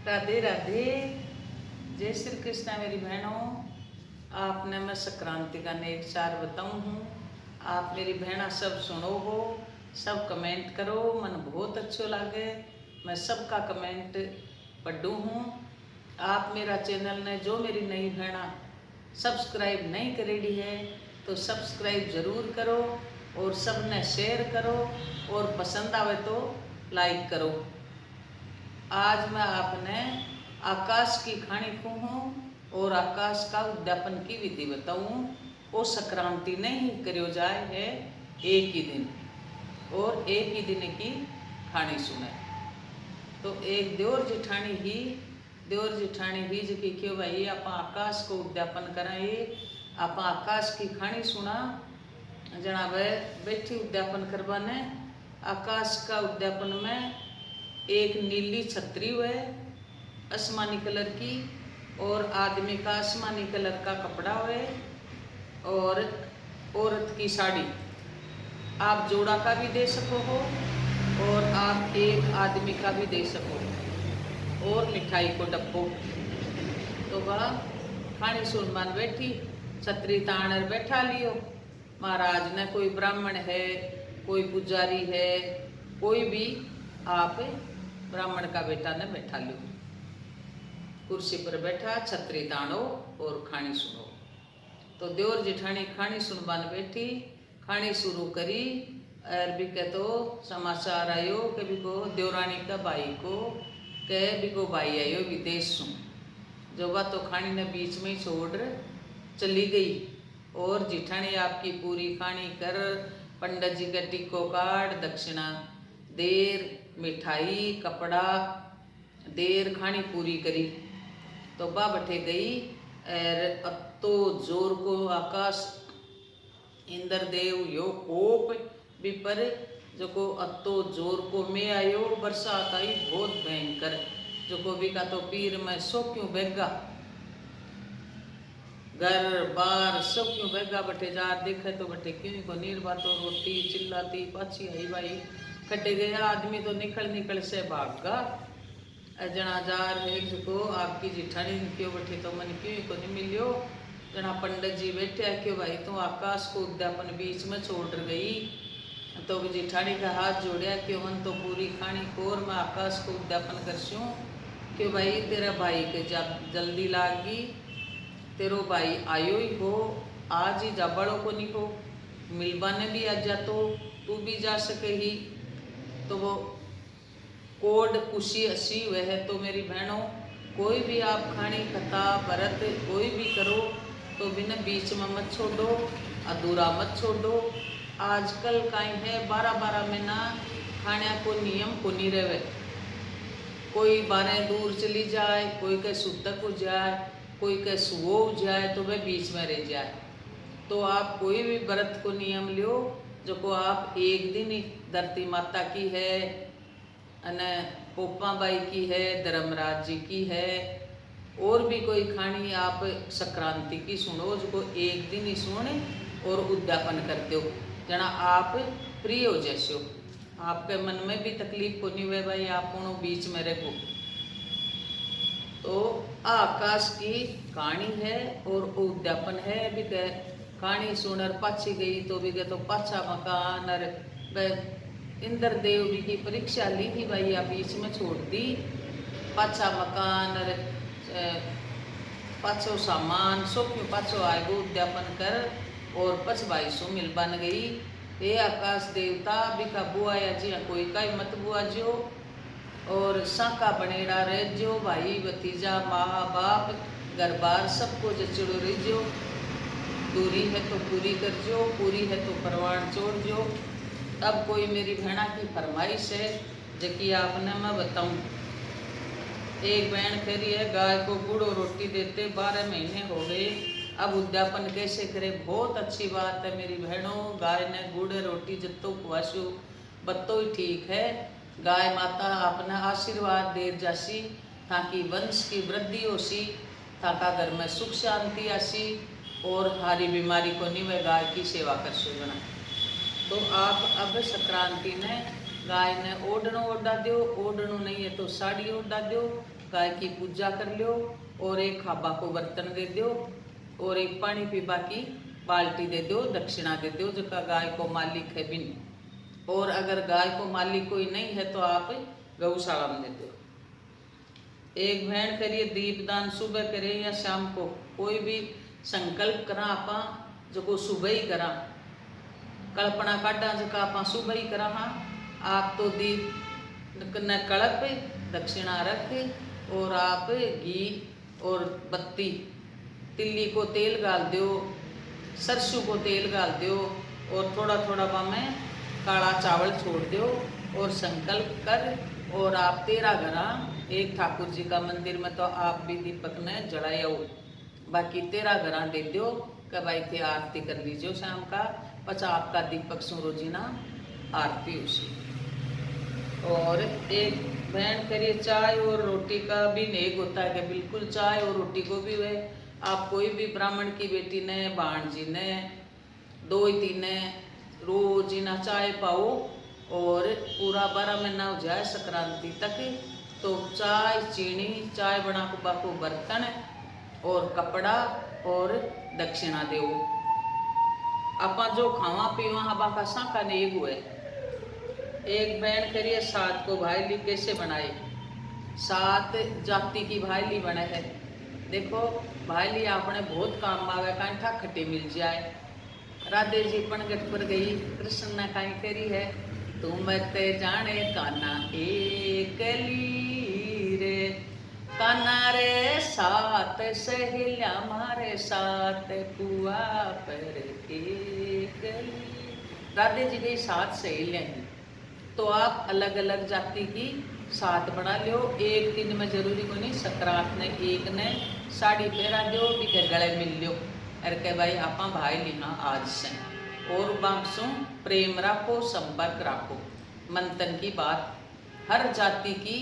राधे राधे। जय श्री कृष्णा मेरी बहनों। आपने मैं संक्रांति का नेक चार बताऊँ हूँ। आप मेरी बहना सब सुनो हो, सब कमेंट करो, मन बहुत अच्छो लागे। मैं सबका कमेंट पढ़ू हूँ। आप मेरा चैनल ने जो मेरी नई बहना सब्सक्राइब नहीं करेगी है तो सब्सक्राइब ज़रूर करो और सबने शेयर करो और पसंद आवे तो लाइक करो। आज मैं आपने आकाश की खानी कहूँ और आकाश का उद्यापन की विधि बताऊँ। वो संक्रांति नहीं करो जाए है एक ही दिन और एक ही दिन की खानी सुने। तो एक देवर जिठानी ही जो कि क्यों भाई आप आकाश को उद्यापन कराए, आप आकाश की खानी सुना जना बैठी उद्यापन करवाने। आकाश का उद्यापन में एक नीली छतरी हुए आसमानी कलर की और आदमी का आसमानी कलर का कपड़ा हुए और औरत की साड़ी। आप जोड़ा का भी दे सको हो और आप एक आदमी का भी दे सको और मिठाई को डब्बो। तो वह खानी सुनमान बैठी छतरी ताणर बैठा लियो। महाराज ने कोई ब्राह्मण है, कोई पुजारी है, कोई भी आप ब्राह्मण का बेटा ने बैठा लियो। कुर्सी पर बैठा छतरी ताणो और खानी सुनो। तो देवर जिठानी खानी सुनवान बैठी, खानी शुरू करी। और भी कह तो समाचार आयो कि बिको देवरानी का भाई को कह बिको भाई आयो विदेश सु। जो बात तो खानी ने बीच में ही छोड़ चली गई और जिठानी आपकी पूरी खानी कर पंडित जी का टिक्को काट दक्षिणा देर मिठाई कपड़ा देर खानी पूरी करी। तो बा बठे गई और अतो जोर को आकाश इंद्रदेव यो कोप विपर जो को अतो जोर को में आयो बरसात आई बहुत भयंकर। जो को भी का तो पीर में सो क्यों बेगा घर बार सब क्यों बेगा बटे जा देखे तो बटे क्यों को नीर बातो रोटी चिल्लाती पाछी आई भाई कटे गया आदमी तो निकल से भागा। जना जार है जो आपकी जिठानी क्यों बैठे तो मन क्यों को नहीं मिलियो। जना पंडित जी बैठे क्यों भाई तो आकाश को उद्यापन बीच में छोड़ गई। तो जिठानी का हाथ जोड़िया क्यों मन तो पूरी खानी कोर मैं आकाश को उद्यापन करसूँ। क्यों भाई तेरा भाई के जल्दी लागी, तेरो भाई आयो ही हो आज ही जा बड़ों को नहीं हो मिलवा ने भी आ जा तो तू भी जा सके ही। तो वो कोड खुशी असी हुए है। तो मेरी बहनों कोई भी आप खानी कथा व्रत कोई भी करो तो बिना बीच में मत छोड़ो, अधूरा मत छोड़ो। आजकल काई है 12-12 महीना खाने को नियम को नहीं रहे। कोई 12 दूर चली जाए, कोई के सूतक हो जाए, कोई के सुओ जाए तो वह बीच में रह जाए। तो आप कोई भी व्रत को नियम लियो जो को आप एक दिन ही धरती माता की है अने पोपा बाई की है, धर्मराज जी की है और भी कोई खानी आप संक्रांति की सुनो जो को एक दिन ही सुने और उद्यापन करते हो जना आप फ्री हो जैसे हो। आपके मन में भी तकलीफ को नहीं हुए भाई आप उनो बीच में रहो। तो आकाश की कहानी है और उद्यापन है। भी कह कहानी सुनर पाछी गई तो भी कह तो पाछा मकान और इंद्रदेव भी की परीक्षा ली थी भाई आप बीच में छोड़ दी। पाछा मकान और पाछो सामान सो क्यों पाछो आएगो उद्यापन कर और पछ भाई सो मिल बन गई। हे आकाश देवता बिका बुआया जी कोई का मत बुआ जो और साका बनेड़ा रह जो भाई भतीजा माँ बाप घर बार सबको जचड़ो रह जो। दूरी है तो पूरी कर जो, पूरी है तो परवान छोड़ जो। अब कोई मेरी बहना की फरमाइश है जबकि आपने मैं बताऊं। एक बहन कह रही है गाय को गुड़ और रोटी देते 12 महीने हो गए, अब उद्यापन कैसे करे। बहुत अच्छी बात है मेरी बहनों, गाय ने गुड़ रोटी जत्तो खुआसू बत्तो ही ठीक है। गाय माता अपना आशीर्वाद दे जासी ताकि वंश की वृद्धि होसी, ताका घर में सुख शांति आसी और हारी बीमारी को नहीं वह गाय की सेवा कर सुना। तो आप अब संक्रांति ने गाय ने ओढ़नो ओढ़ा दो, ओढ़नो नहीं है तो साड़ी ओढ़ा दो गाय की पूजा कर लो और एक खाबा को बर्तन दे दो और एक पानी पीबा की बाल्टी दे दो, दक्षिणा दे दो जका गाय को मालिक है बिन। और अगर गाय को मालिक कोई नहीं है तो आप गौशाला में दे दो। एक भेड़ करिए दीपदान सुबह करे या शाम को, कोई भी संकल्प करा आपा जो सुबह ही करा, कल्पना काटा जका आपा सुबह ही करा। हाँ आप तो दीप न कड़प दक्षिणा रख और आप घी और बत्ती, तिल्ली को तेल गाल दो, सरसों को तेल गाल दो और थोड़ा थोड़ा में काला चावल छोड़ दो और संकल्प कर और आप 13 घरा, एक ठाकुर जी का मंदिर में तो आप भी दीपक ने जलाओ, बाकी 13 घरा दे दो कि भाई थे आरती कर लीजिए शाम का, पचा आपका दीपक सूरो जी ना आरती उसी। और एक बहन करिए चाय और रोटी का भी नेक होता है कि बिल्कुल चाय और रोटी को भी वह आप कोई भी ब्राह्मण की बेटी ने, बाण जी ने, दो तीने रोज ना चाय पाओ और पूरा 12 महीना हो जाए संक्रांति तक, तो चाय चीनी, चाय बना को बर्तन और कपड़ा और दक्षिणा दो। आपा जो खावा पीवा हवा का साका नेग हुए। एक बहन करिए 7 को भाईली कैसे बनाए। 7 जाति की भाईली बने है। देखो भाईली आपने बहुत काम आवे, कांठा खट्टे मिल जाए। राधे जी पनगट पर गई, कृष्ण ने कहीं करी है, तुम ते जाने काना एकली रे, काना रे 7 सहेलिया मारे 7 कुआ पर एकली। राधे जी गई 7 सहेलियां हैं, तो आप अलग अलग जाति की 7 बना लो। एक दिन में जरूरी को नहीं, संक्रांत ने एक ने साड़ी पहरा दो भी के गले मिल लो अरे के भाई आपा भाई लिहा आज से। और बांसों प्रेम रखो, संपर्क रखो, मंथन की बात हर जाति की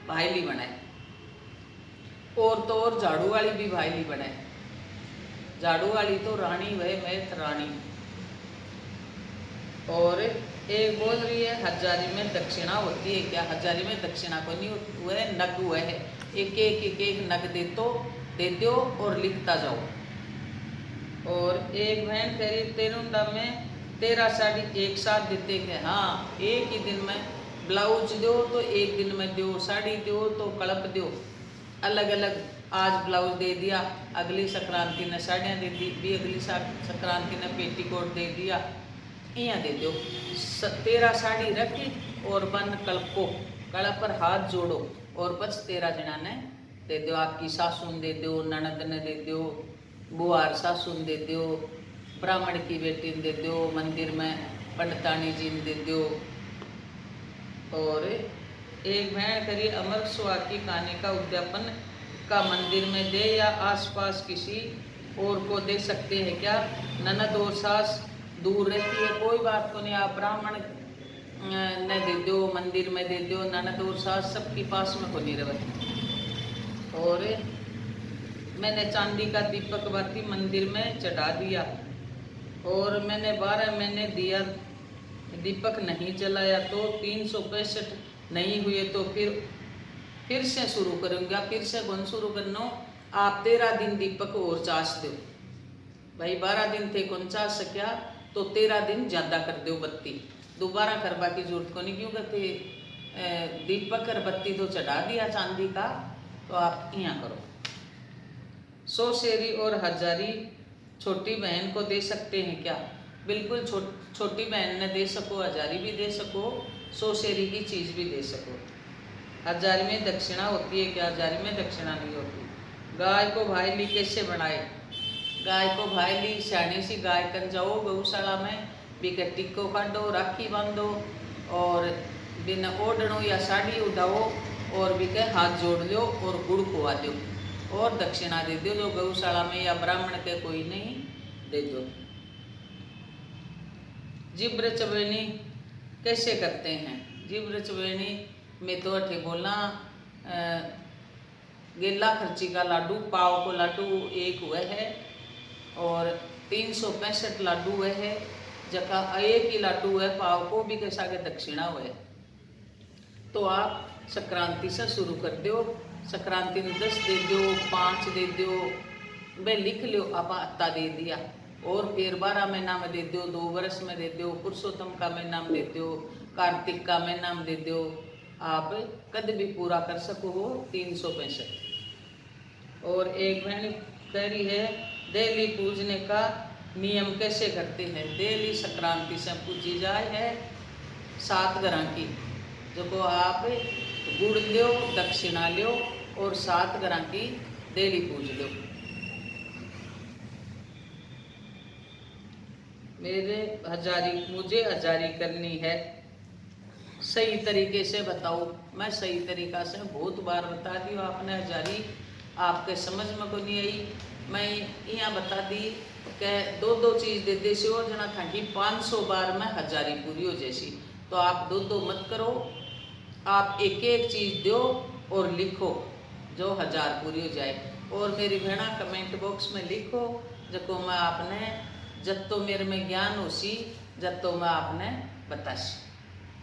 भाईली बनाए। और तो और झाड़ू वाली भी भाईली बनाए। झाड़ू वाली तो रानी वह मैथ रानी। और एक बोल रही है हजारी में दक्षिणा होती है क्या। हजारी में दक्षिणा को नहीं, वह नग हुआ है, एक नग दे दो और लिखता जाओ। और एक बहन कह रही तेरुंडा में 13 साड़ी एक साथ देते हैं। हाँ एक ही दिन में ब्लाउज दो तो एक दिन में दो, साड़ी दो तो कड़प दो, अलग अलग। आज ब्लाउज दे दिया, अगली संक्रांति ने साड़ियाँ दे दी, भी अगली संक्रांति ने पेटीकोट दे दिया, यहाँ दे दो। 13 साड़ी रखी और बन कड़पो, कड़प पर हाथ जोड़ो और बस 13 जना ने दे दो। आपकी सासुन दे दो, ननद ने दे दो, बुआर सासुन दे दो, ब्राह्मण की बेटी दे दो, मंदिर में पंडितानी जी दे दो। और एक बहन करिए अमर सुहाग की कहानी का उद्यापन का मंदिर में दे या आसपास किसी और को दे सकते हैं क्या। ननद और सास दूर रहती है, कोई बात को नहीं, आप ब्राह्मण ने दे दो, मंदिर में दे दो, ननद और सास सबके पास में को नहीं रहे। और मैंने चांदी का दीपक बाती मंदिर में चढ़ा दिया और मैंने 12 महीने दिया दीपक नहीं जलाया तो 365 नहीं हुए तो फिर से शुरू करूँगा। फिर से कौन शुरू करना, आप 13 दिन दीपक और चाश दो भाई। 12 दिन थे कौन चाश सकिया तो 13 दिन ज़्यादा कर दो बत्ती, दोबारा करवा की जरूरत को नहीं, क्यों कहते दीपक और बत्ती तो चढ़ा दिया चांदी का, तो आप यहाँ करो। 100 शेरी और हजारी छोटी बहन को दे सकते हैं क्या। बिल्कुल छोटी बहन ने दे सको, हजारी भी दे सको, 100 शेरी की चीज़ भी दे सको। हजारी में दक्षिणा होती है क्या। हजारी में दक्षिणा नहीं होती। गाय को भाईली कैसे बनाए। गाय को भाईली सियाणी सी गाय कन जाओ गौशाला में, बिके टिक्को काटो, राखी बांधो और बिना ओढ़नो या साड़ी उठाओ और बिके हाथ जोड़ लो और गुड़ खुआ दो और दक्षिणा दे दो। जो गौशाला में या ब्राह्मण के कोई नहीं दे दो। जिब्र चवेणी कैसे करते हैं। जिब्र चवेणी में तो अठे बोला गेला खर्ची का लाडू, पाव को लाडू एक हुआ है और 365 लाडू हुए है, जका एक ही लाडू है पाव को भी कैसा के दक्षिणा हुए। तो आप संक्रांति से शुरू कर दो, संक्रांति में 10 दे दो, 5 दे दो, वे लिख लो। आप अत्ता दे दिया, और फिर 12 महीना में दे दो, 2 वर्ष में दे दो, पुरुषोत्तम का महीना में दे दो, कार्तिक का महीना में दे दो। आप कद भी पूरा कर सको हो 365। और एक बहन कह रही है देली पूजने का नियम कैसे करते हैं। देली संक्रांति से पूजी जाए है 7 ग्रह की, जो आप गुड़ लो, दक्षिणा लो और 7 ग्रह की देली पूज लो। मुझे हजारी करनी है, सही तरीके से बताओ। मैं सही तरीका से बहुत बार बता दी, आपने हजारी आपके समझ में को नहीं आई। मैं यहाँ बता दी कि 2-2 चीज़ दे दे से और जना था कि 500 बार में हजारी पूरी हो जैसी। तो आप 2-2 मत करो, आप एक एक चीज़ दो और लिखो जो 1000 पूरी हो जाए। और मेरी बहना कमेंट बॉक्स में लिखो जो मैं आपने जब तो मेरे में ज्ञान हो सी, जब तो मैं आपने बतासी।